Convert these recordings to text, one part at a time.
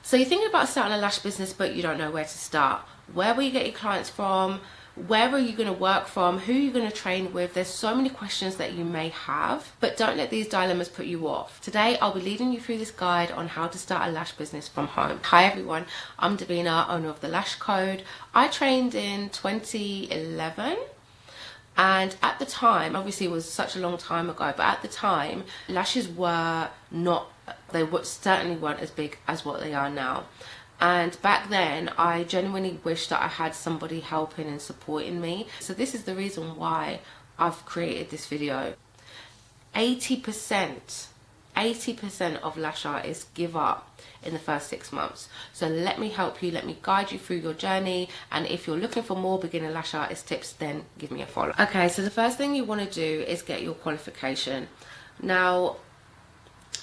So you're thinking about starting a lash business, but you don't know where to start. Where will you get your clients from? Where are you going to work from? Who are you going to train with? There's so many questions that you may have, but don't let these dilemmas put you off. Today, I'll be leading you through this guide on how to start a lash business from home. Hi everyone, I'm Davina, owner of the Lash Code. I trained in 2011. And at the time, obviously it was such a long time ago, but at the time, lashes were not, certainly weren't as big as what they are now. And back then, I genuinely wished that I had somebody helping and supporting me. So this is the reason why I've created this video. 80% of lash artists give up in the first 6 months. So let me help you, let me guide you through your journey. And if you're looking for more beginner lash artist tips, then give me a follow. Okay, so the first thing you want to do is get your qualification. Now,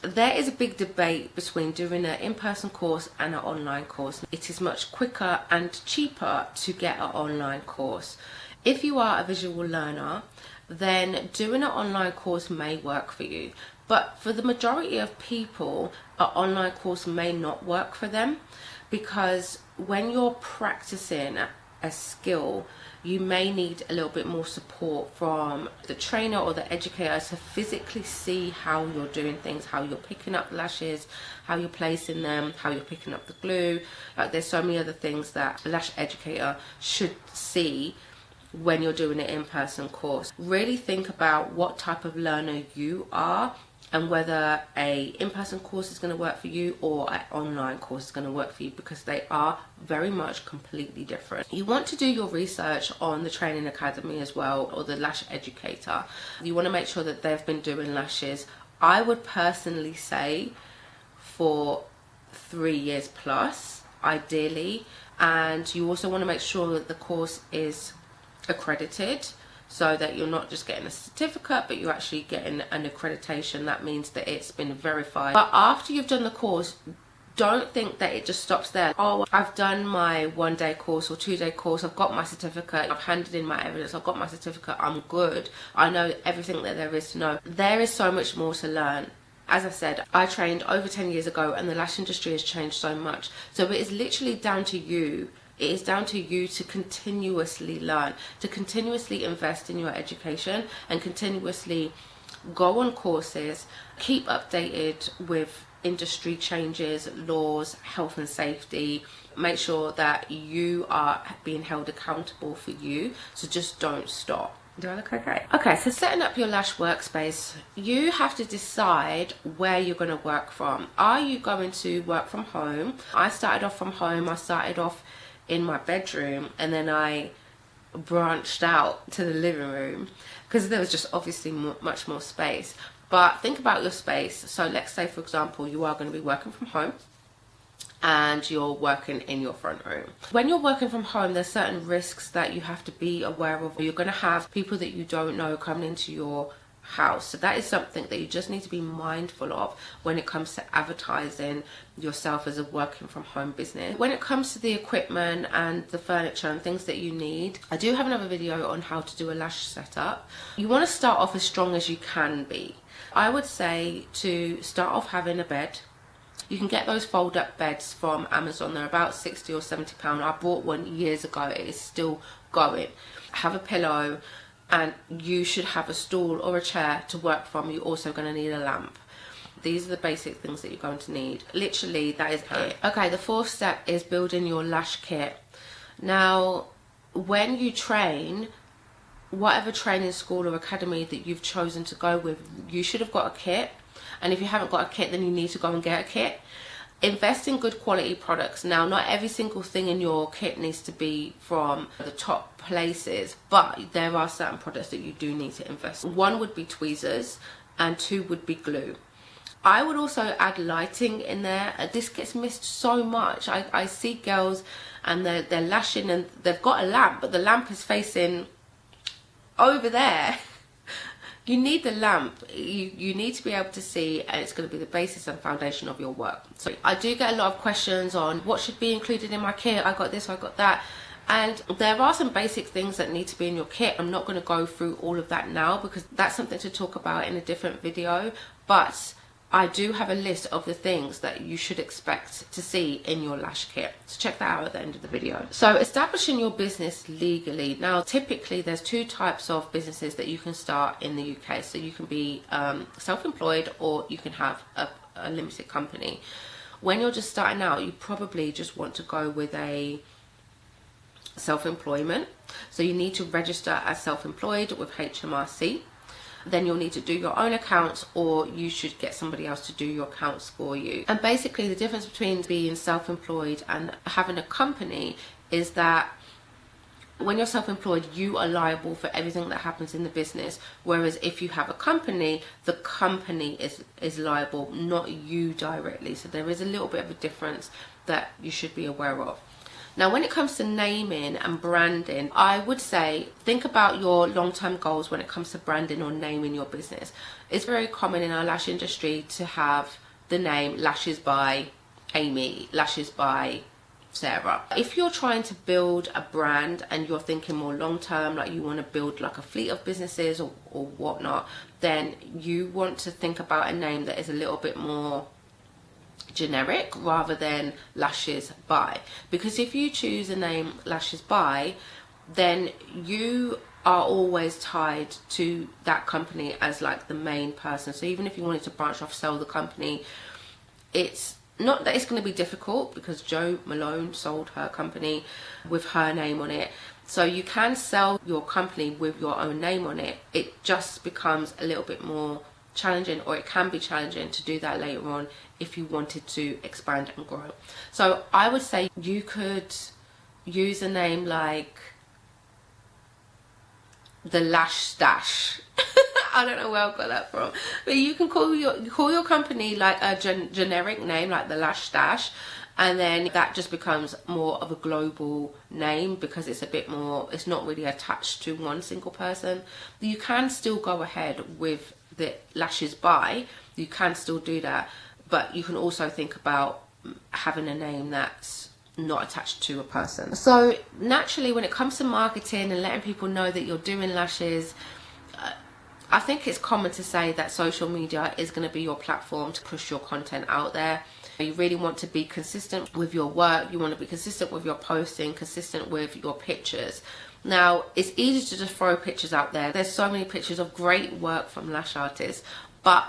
there is a big debate between doing an in-person course and an online course. It is much quicker and cheaper to get an online course. If you are a visual learner, then doing an online course may work for you. But for the majority of people, an online course may not work for them, because when you're practicing a skill, you may need a little bit more support from the trainer or the educator to physically see how you're doing things, how you're picking up lashes, how you're placing them, how you're picking up the glue. Like, there's so many other things that a lash educator should see when you're doing an in-person course. Really think about what type of learner you are and whether a in-person course is going to work for you or an online course is going to work for you, because they are very much completely different. You want to do your research on the training academy as well, or the lash educator. You want to make sure that they've been doing lashes, I would personally say, for 3 years plus, ideally. And you also want to make sure that the course is accredited, so that you're not just getting a certificate, but you're actually getting an accreditation. That means that it's been verified. But after you've done the course, don't think that it just stops there. Oh, I've done my 1-day course or 2-day course, I've got my certificate, I've handed in my evidence, I've got my certificate, I'm good, I know everything that there is to know. There is so much more to learn. As I said, I trained over 10 years ago and the lash industry has changed so much. So it is literally down to you. It is down to you to continuously learn, to continuously invest in your education and continuously go on courses, keep updated with industry changes, laws, health and safety. Make sure that you are being held accountable for you, so just don't stop. Do I look okay? Okay, so setting up your lash workspace, you have to decide where you're going to work from. Are you going to work from home? I started off from home. I started off in my bedroom, and then I branched out to the living room because there was just obviously much more space. But think about your space. So let's say, for example, you are going to be working from home and you're working in your front room. When you're working from home, there's certain risks that you have to be aware of. You're going to have people that you don't know coming into your house, so that is something that you just need to be mindful of when it comes to advertising yourself as a working from home business. When it comes to the equipment and the furniture and things that you need, I do have another video on how to do a lash setup. You want to start off as strong as you can be. I would say to start off having a bed. You can get those fold up beds from Amazon. They're about 60 or 70 pounds. I bought one years ago. It is still going. Have a pillow, and you should have a stool or a chair to work from. You're also going to need a lamp. These are the basic things that you're going to need. Literally, that is it. Okay, the fourth step is building your lash kit. Now, when you train, whatever training school or academy that you've chosen to go with, you should have got a kit. And if you haven't got a kit, then you need to go and get a kit. Invest in good quality products. Now, not every single thing in your kit needs to be from the top places, but there are certain products that you do need to invest in. 1 would be tweezers and 2 would be glue. I would also add lighting in there. This gets missed so much. I see girls and they're lashing and they've got a lamp, but the lamp is facing over there. You need the lamp. You need to be able to see, and it's going to be the basis and foundation of your work. So I do get a lot of questions on what should be included in my kit. I got this, I got that. And there are some basic things that need to be in your kit. I'm not going to go through all of that now because that's something to talk about in a different video. But I do have a list of the things that you should expect to see in your lash kit. So check that out at the end of the video. So establishing your business legally. Now, typically there's two types of businesses that you can start in the UK. So you can be self-employed, or you can have a limited company. When you're just starting out, you probably just want to go with a self-employment. So you need to register as self-employed with HMRC. Then you'll need to do your own accounts, or you should get somebody else to do your accounts for you. And basically the difference between being self-employed and having a company is that when you're self-employed, you are liable for everything that happens in the business, whereas if you have a company, the company is liable, not you directly. So there is a little bit of a difference that you should be aware of. Now, when it comes to naming and branding, I would say think about your long-term goals when it comes to branding or naming your business. It's very common in our lash industry to have the name Lashes by Amy, Lashes by Sarah. If you're trying to build a brand and you're thinking more long-term, like you want to build like a fleet of businesses or whatnot, then you want to think about a name that is a little bit more generic rather than Lashes by. Because if you choose a name Lashes by, then you are always tied to that company as like the main person. So even if you wanted to branch off, sell the company, it's not that it's going to be difficult, because Jo Malone sold her company with her name on it. So you can sell your company with your own name on it. It just becomes a little bit more challenging, or it can be challenging to do that later on if you wanted to expand and grow. So I would say you could use a name like the Lash Stash. I don't know where I got that from, but you can call your company like a generic name like the Lash Stash, and then that just becomes more of a global name because it's a bit more, it's not really attached to one single person. You can still go ahead with the Lashes by, you can still do that, but you can also think about having a name that's not attached to a person. So naturally, when it comes to marketing and letting people know that you're doing lashes, I think it's common to say that social media is going to be your platform to push your content out there. You really want to be consistent with your work, you want to be consistent with your posting, consistent with your pictures. Now, it's easy to just throw pictures out there. There's so many pictures of great work from lash artists, but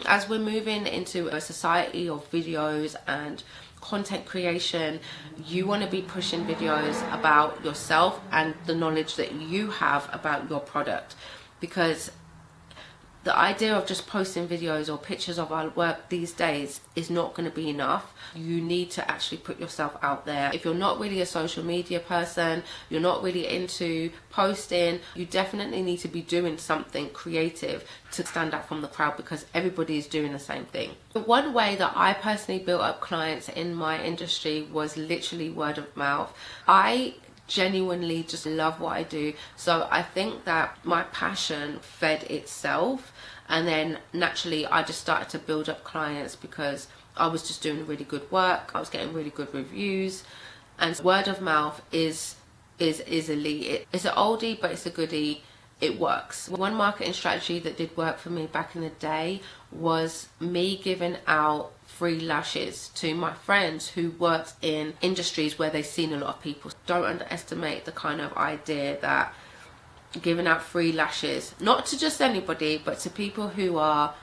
as we're moving into a society of videos and content creation, you want to be pushing videos about yourself and the knowledge that you have about your product, because the idea of just posting videos or pictures of our work these days is not going to be enough. You need to actually put yourself out there. If you're not really a social media person, you're not really into posting, you definitely need to be doing something creative to stand out from the crowd, because everybody is doing the same thing. The one way that I personally built up clients in my industry was literally word of mouth. I genuinely just love what I do, so I think that my passion fed itself, and then naturally I just started to build up clients because I was just doing really good work, I was getting really good reviews, and word of mouth is elite. It's an oldie but it's a goodie. It works. One marketing strategy that did work for me back in the day was me giving out free lashes to my friends who worked in industries where they've seen a lot of people. Don't underestimate the kind of idea that giving out free lashes, not to just anybody, but to people who are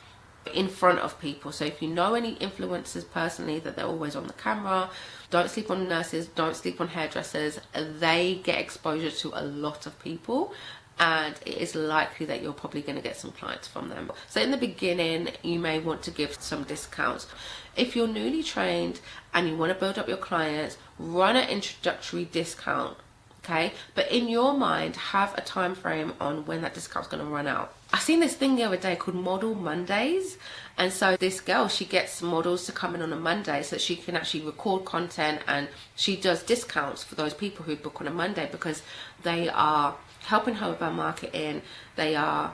in front of people. So if you know any influencers personally that they're always on the camera, don't sleep on nurses, don't sleep on hairdressers. They get exposure to a lot of people, and it is likely that you're probably going to get some clients from them. So in the beginning, you may want to give some discounts. If you're newly trained and you want to build up your clients, run an introductory discount, okay? But in your mind, have a time frame on when that discount's going to run out. I seen this thing the other day called Model Mondays, and so this girl, she gets models to come in on a Monday so that she can actually record content, and she does discounts for those people who book on a Monday because they are helping her with her marketing. They are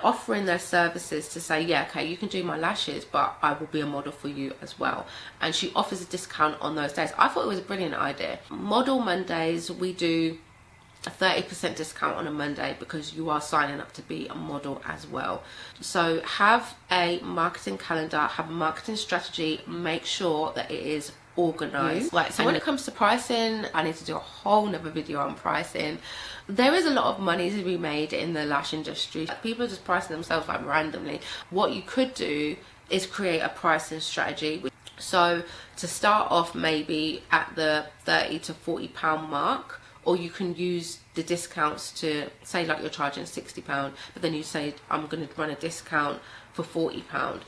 offering their services to say, yeah, okay, you can do my lashes, but I will be a model for you as well. And she offers a discount on those days. I thought it was a brilliant idea. Model Mondays, we do a 30% discount on a Monday because you are signing up to be a model as well. So have a marketing calendar, have a marketing strategy, make sure that it is organized. Right, so when it comes to pricing, I need to do a whole nother video on pricing. There is a lot of money to be made in the lash industry. People are just pricing themselves like randomly. What you could do is create a pricing strategy. So to start off maybe at the £30 to £40 mark, or you can use the discounts to say like you're charging £60, but then you say I'm going to run a discount for £40.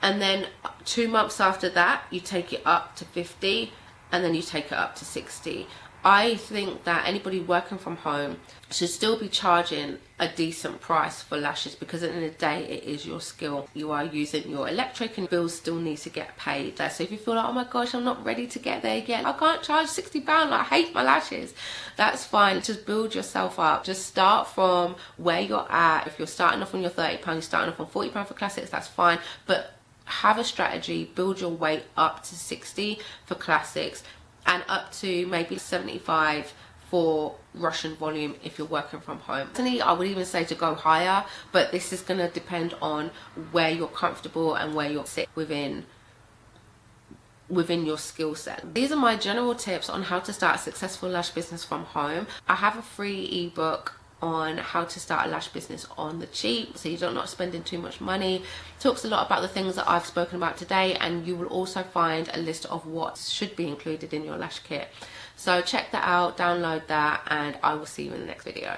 And then 2 months after that, you take it up to 50, and then you take it up to 60. I think that anybody working from home should still be charging a decent price for lashes, because at the end of the day, it is your skill. You are using your electric and bills still need to get paid. So if you feel like, oh my gosh, I'm not ready to get there yet, I can't charge £60, I hate my lashes, that's fine. Just build yourself up. Just start from where you're at. If you're starting off on your £30, you're starting off on £40 for classics, that's fine. But have a strategy, build your way up to 60 for classics, and up to maybe 75 for Russian volume if you're working from home. Personally, I would even say to go higher, but this is going to depend on where you're comfortable and where you're sit within your skill set. These are my general tips on how to start a successful lash business from home. I have a free ebook on how to start a lash business on the cheap, so you're not spending too much money. Talks a lot about the things that I've spoken about today, and you will also find a list of what should be included in your lash kit. So check that out, download that, and I will see you in the next video.